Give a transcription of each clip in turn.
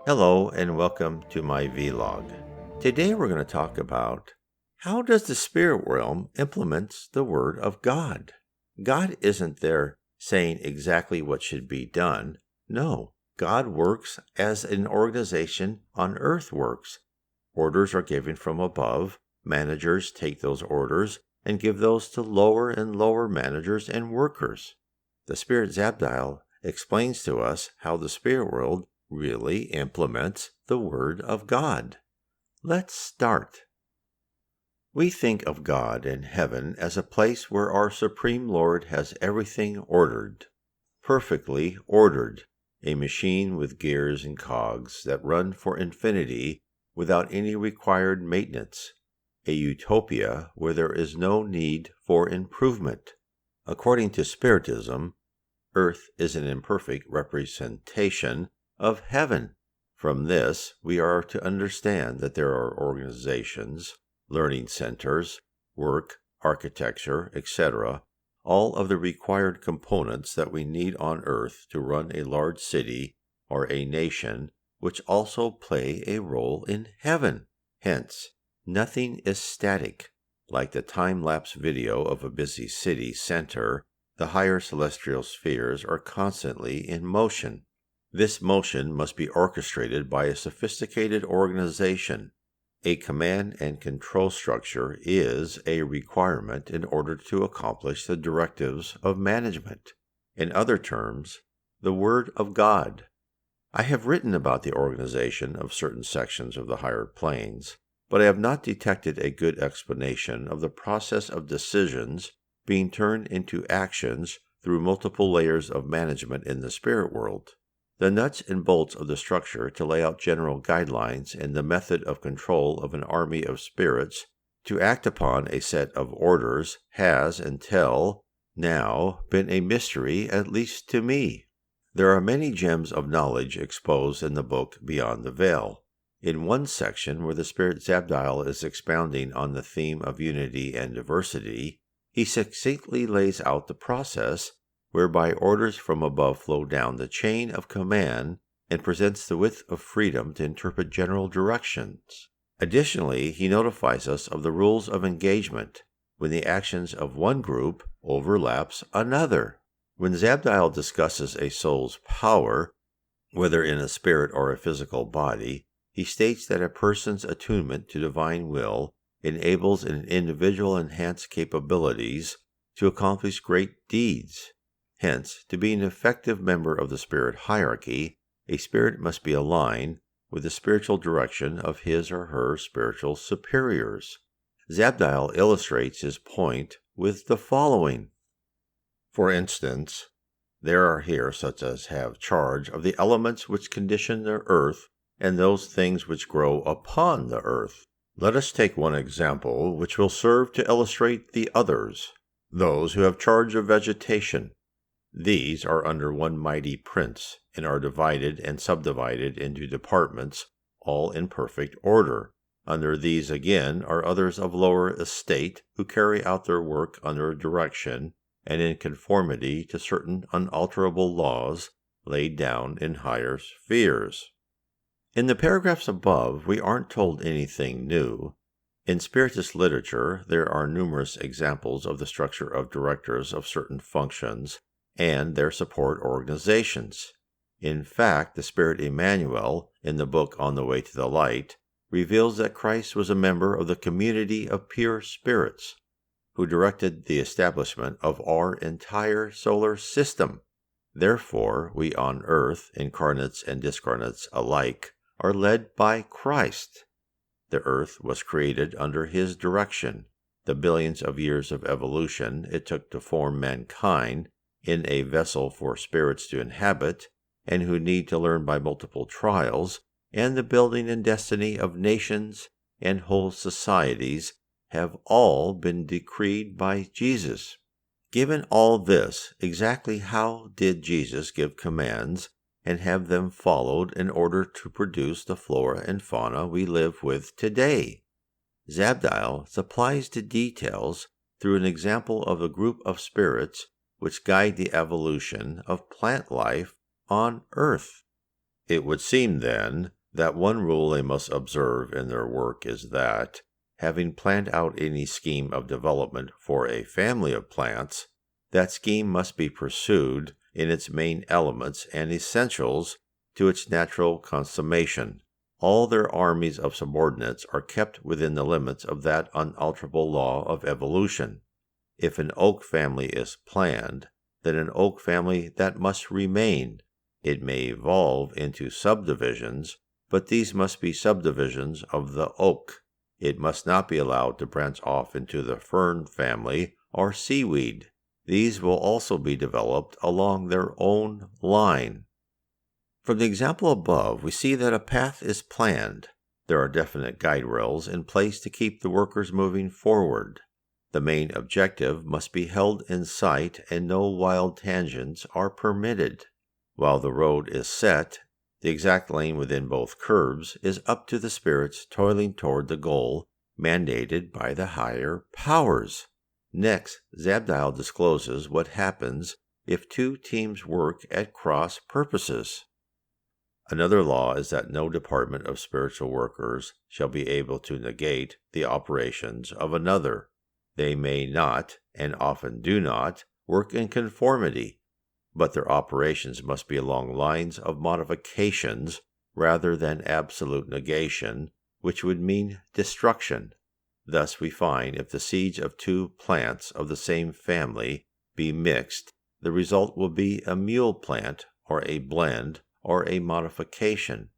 Hello and welcome to my vlog. Today we're going to talk about how does the spirit realm implements the word of God. God isn't there saying exactly what should be done. No, God works as an organization on earth works. Orders are given from above. Managers take those orders and give those to lower and lower managers and workers. The Spirit Zabdial explains to us how the spirit world really implements the Word of God. Let's start. We think of God in heaven as a place where our Supreme Lord has everything ordered, perfectly ordered, a machine with gears and cogs that run for infinity without any required maintenance, a utopia where there is no need for improvement. According to Spiritism, Earth is an imperfect representation of heaven. From this, we are to understand that there are organizations, learning centers, work, architecture, etc., all of the required components that we need on Earth to run a large city or a nation, which also play a role in heaven. Hence, nothing is static. Like the time-lapse video of a busy city center, the higher celestial spheres are constantly in motion. This motion must be orchestrated by a sophisticated organization. A command and control structure is a requirement in order to accomplish the directives of management. In other terms, the Word of God. I have written about the organization of certain sections of the higher planes, but I have not detected a good explanation of the process of decisions being turned into actions through multiple layers of management in the spirit world. The nuts and bolts of the structure to lay out general guidelines and the method of control of an army of spirits to act upon a set of orders has, until now, been a mystery, at least to me. There are many gems of knowledge exposed in the book Beyond the Veil. In one section where the Spirit Zabdial is expounding on the theme of unity and diversity, he succinctly lays out the process whereby orders from above flow down the chain of command and presents the width of freedom to interpret general directions. Additionally, he notifies us of the rules of engagement when the actions of one group overlaps another. When Zabdial discusses a soul's power, whether in a spirit or a physical body, he states that a person's attunement to divine will enables an individual enhanced capabilities to accomplish great deeds. Hence, to be an effective member of the spirit hierarchy, a spirit must be aligned with the spiritual direction of his or her spiritual superiors. Zabdial illustrates his point with the following. For instance, there are here such as have charge of the elements which condition the earth and those things which grow upon the earth. Let us take one example which will serve to illustrate the others. Those who have charge of vegetation. These are under one mighty prince, and are divided and subdivided into departments, all in perfect order. Under these again are others of lower estate, who carry out their work under direction, and in conformity to certain unalterable laws laid down in higher spheres. In the paragraphs above, we aren't told anything new. In Spiritist literature, there are numerous examples of the structure of directors of certain functions and their support organizations. In fact, the Spirit Emmanuel, in the book On the Way to the Light, reveals that Christ was a member of the community of pure spirits, who directed the establishment of our entire solar system. Therefore, we on earth, incarnates and discarnates alike, are led by Christ. The earth was created under his direction. The billions of years of evolution it took to form mankind in a vessel for spirits to inhabit, and who need to learn by multiple trials, and the building and destiny of nations and whole societies have all been decreed by Jesus. Given all this, exactly how did Jesus give commands and have them followed in order to produce the flora and fauna we live with today? Zabdial supplies the details through an example of a group of spirits which guide the evolution of plant life on Earth. It would seem, then, that one rule they must observe in their work is that, having planned out any scheme of development for a family of plants, that scheme must be pursued in its main elements and essentials to its natural consummation. All their armies of subordinates are kept within the limits of that unalterable law of evolution. If an oak family is planned, then an oak family that must remain. It may evolve into subdivisions, but these must be subdivisions of the oak. It must not be allowed to branch off into the fern family or seaweed. These will also be developed along their own line. From the example above, we see that a path is planned. There are definite guide rails in place to keep the workers moving forward. The main objective must be held in sight and no wild tangents are permitted. While the road is set, the exact lane within both curves is up to the spirits toiling toward the goal mandated by the higher powers. Next, Zabdiel discloses what happens if two teams work at cross purposes. Another law is that no department of spiritual workers shall be able to negate the operations of another. They may not, and often do not, work in conformity, but their operations must be along lines of modifications rather than absolute negation, which would mean destruction. Thus we find if the seeds of two plants of the same family be mixed, the result will be a mule plant, or a blend, or a modification.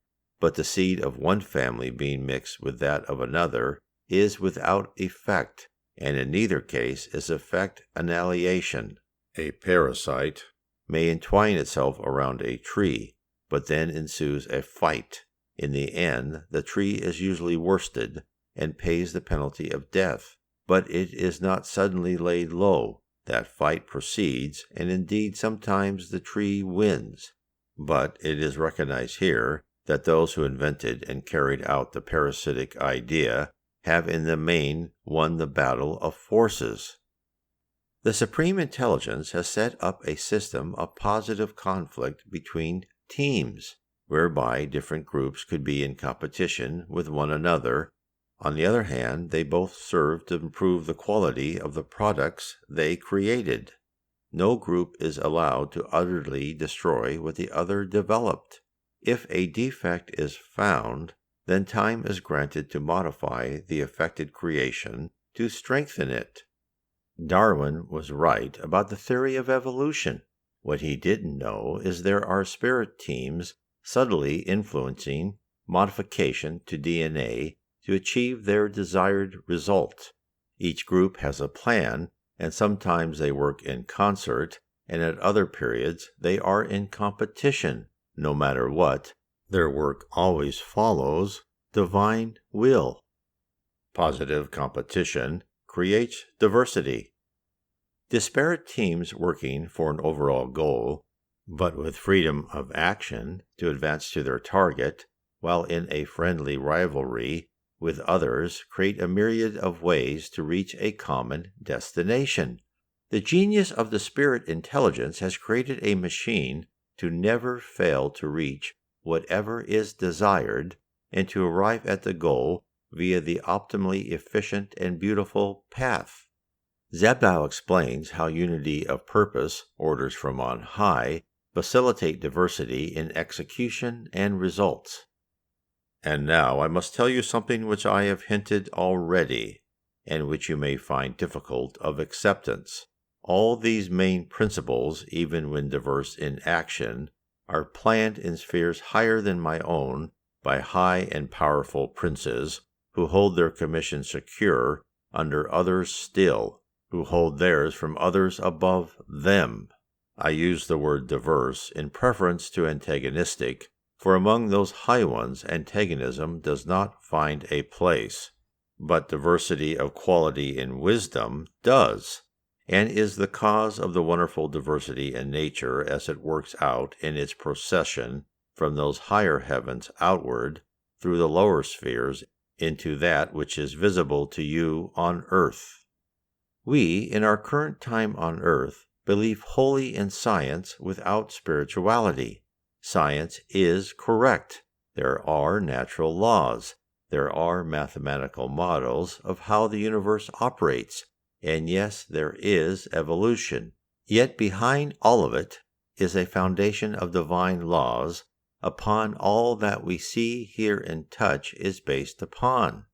But the seed of one family being mixed with that of another is without effect, and in neither case is effect annihilation. A parasite may entwine itself around a tree, but then ensues a fight. In the end, the tree is usually worsted and pays the penalty of death, but it is not suddenly laid low. That fight proceeds, and indeed sometimes the tree wins. But it is recognized here that those who invented and carried out the parasitic idea have in the main won the battle of forces. The Supreme Intelligence has set up a system of positive conflict between teams, whereby different groups could be in competition with one another. On the other hand, they both serve to improve the quality of the products they created. No group is allowed to utterly destroy what the other developed. If a defect is found, then time is granted to modify the affected creation to strengthen it. Darwin was right about the theory of evolution. What he didn't know is there are spirit teams subtly influencing modification to DNA to achieve their desired result. Each group has a plan, and sometimes they work in concert, and at other periods they are in competition. No matter what, their work always follows divine will. Positive competition creates diversity. Disparate teams working for an overall goal, but with freedom of action to advance to their target, while in a friendly rivalry with others, create a myriad of ways to reach a common destination. The genius of the spirit intelligence has created a machine to never fail to reach whatever is desired and to arrive at the goal via the optimally efficient and beautiful path. Zabdiel explains how unity of purpose, orders from on high, facilitate diversity in execution and results. And now I must tell you something which I have hinted already, and which you may find difficult of acceptance. All these main principles, even when diverse in action, are planned in spheres higher than my own by high and powerful princes, who hold their commission secure under others still, who hold theirs from others above them. I use the word diverse in preference to antagonistic, for among those high ones antagonism does not find a place, but diversity of quality in wisdom does, and is the cause of the wonderful diversity in nature as it works out in its procession from those higher heavens outward through the lower spheres into that which is visible to you on earth. We, in our current time on earth, believe wholly in science without spirituality. Science is correct. There are natural laws. There are mathematical models of how the universe operates. And yes, there is evolution. Yet behind all of it is a foundation of divine laws upon all that we see, hear, and touch is based upon.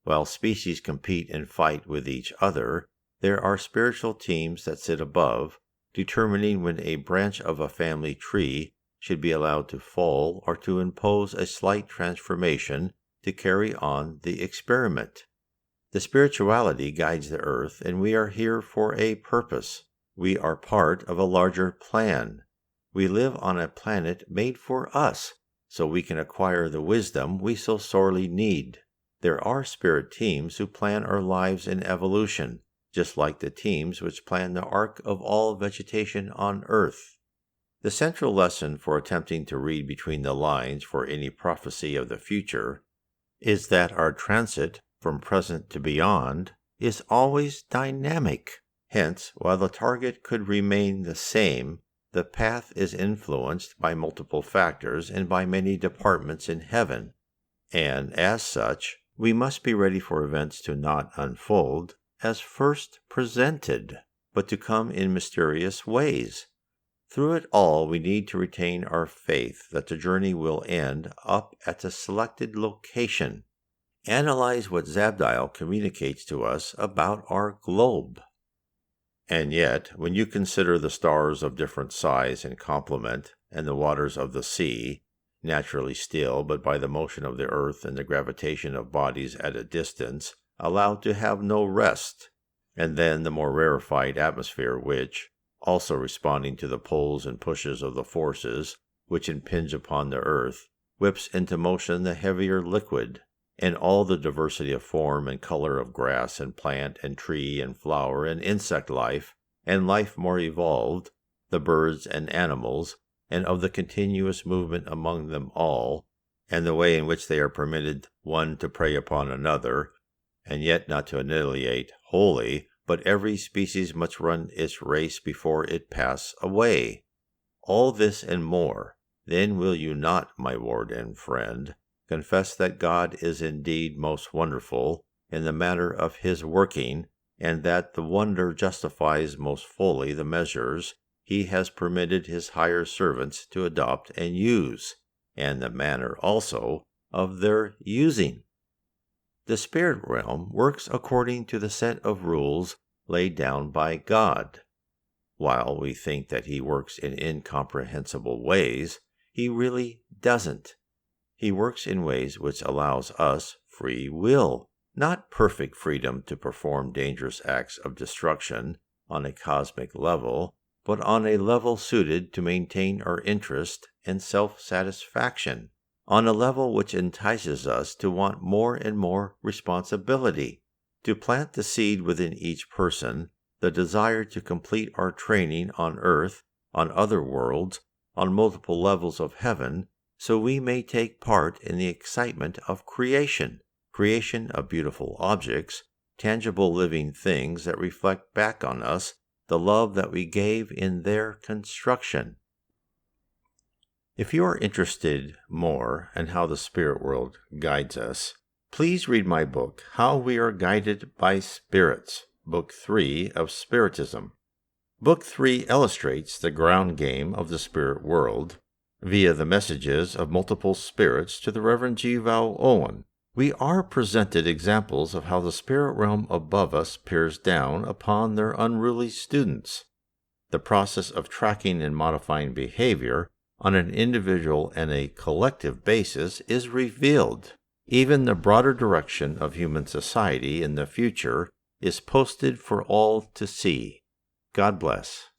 While species compete and fight with each other, there are spiritual teams that sit above, determining when a branch of a family tree should be allowed to fall or to impose a slight transformation to carry on the experiment. The spirituality guides the earth, and we are here for a purpose. We are part of a larger plan. We live on a planet made for us, so we can acquire the wisdom we so sorely need. There are spirit teams who plan our lives in evolution, just like the teams which plan the arc of all vegetation on Earth. The central lesson for attempting to read between the lines for any prophecy of the future is that our transit from present to beyond is always dynamic. Hence, while the target could remain the same, the path is influenced by multiple factors and by many departments in heaven, and as such, we must be ready for events to not unfold as first presented, but to come in mysterious ways. Through it all, we need to retain our faith that the journey will end up at a selected location. Analyze what Zabdiel communicates to us about our globe. And yet, when you consider the stars of different size and complement, and the waters of the sea, naturally still, but by the motion of the earth and the gravitation of bodies at a distance, allowed to have no rest, and then the more rarefied atmosphere which, also responding to the pulls and pushes of the forces which impinge upon the earth, whips into motion the heavier liquid, and all the diversity of form and color of grass and plant and tree and flower and insect life, and life more evolved, the birds and animals, and of the continuous movement among them all, and the way in which they are permitted one to prey upon another, and yet not to annihilate wholly, but every species must run its race before it pass away. All this and more, then will you not, my ward and friend, confess that God is indeed most wonderful in the matter of his working, and that the wonder justifies most fully the measures he has permitted his higher servants to adopt and use, and the manner also of their using. The spirit realm works according to the set of rules laid down by God. While we think that he works in incomprehensible ways, he really doesn't. He works in ways which allows us free will, not perfect freedom to perform dangerous acts of destruction on a cosmic level, but on a level suited to maintain our interest and self-satisfaction, on a level which entices us to want more and more responsibility, to plant the seed within each person, the desire to complete our training on earth, on other worlds, on multiple levels of heaven, so we may take part in the excitement of creation of beautiful objects, tangible living things that reflect back on us the love that we gave in their construction. If you are interested more in how the spirit world guides us, please read my book, How We Are Guided by Spirits, Book 3 of Spiritism. Book 3 illustrates the ground game of the spirit world via the messages of multiple spirits to the Reverend G. Val Owen. We are presented examples of how the spirit realm above us peers down upon their unruly students. The process of tracking and modifying behavior on an individual and a collective basis is revealed. Even the broader direction of human society in the future is posted for all to see. God bless.